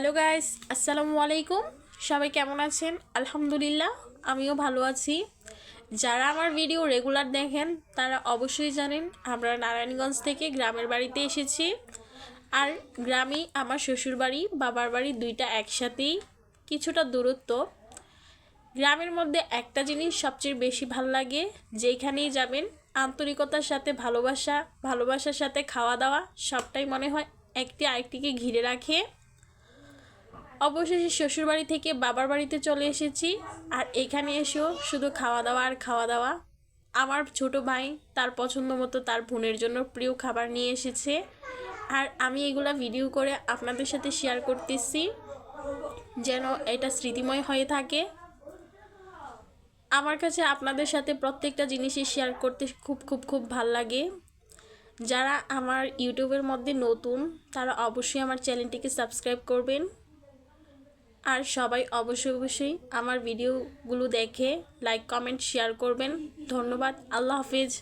Hello guys, আসসালামু আলাইকুম। সবাই কেমন আছেন? আলহামদুলিল্লাহ, আমিও ভালো আছি। যারা আমার ভিডিও রেগুলার দেখেন তারা অবশ্যই জানেন আমরা নারায়ণগঞ্জ থেকে গ্রামের বাড়িতে এসেছি। আর গ্রামেই আমার শ্বশুর বাড়ি, বাবার বাড়ি দুইটা একসাথেই, কিছুটা দূরত্ব। গ্রামের মধ্যে একটা জিনিস সবচেয়ে বেশি ভালো লাগে, যেখানেই যাবেন আন্তরিকতার সাথে ভালোবাসার সাথে খাওয়া দাওয়া, সবটাই মনে হয় একটি আরেকটিকে ঘিরে রাখে। অবশেষে শ্বশুরবাড়ি থেকে বাবার বাড়িতে চলে এসেছি, আর এখানে এসেও শুধু খাওয়া দাওয়া আর খাওয়া দাওয়া। আমার ছোট ভাই তার পছন্দ মতো তার বোনের জন্য প্রিয় খাবার নিয়ে এসেছে, আর আমি এগুলা ভিডিও করে আপনাদের সাথে শেয়ার করতেছি যেন এটা স্মৃতিময় হয়ে থাকে। আমার কাছে আপনাদের সাথে প্রত্যেকটা জিনিসই শেয়ার করতে খুব খুব খুব ভাল লাগে। যারা আমার ইউটিউবের মধ্যে নতুন তারা অবশ্যই আমার চ্যানেলটিকে সাবস্ক্রাইব করবেন, আর সবাই অবশ্যই আমার ভিডিওগুলো দেখে লাইক কমেন্ট শেয়ার করবেন। ধন্যবাদ। আল্লাহ হাফিজ।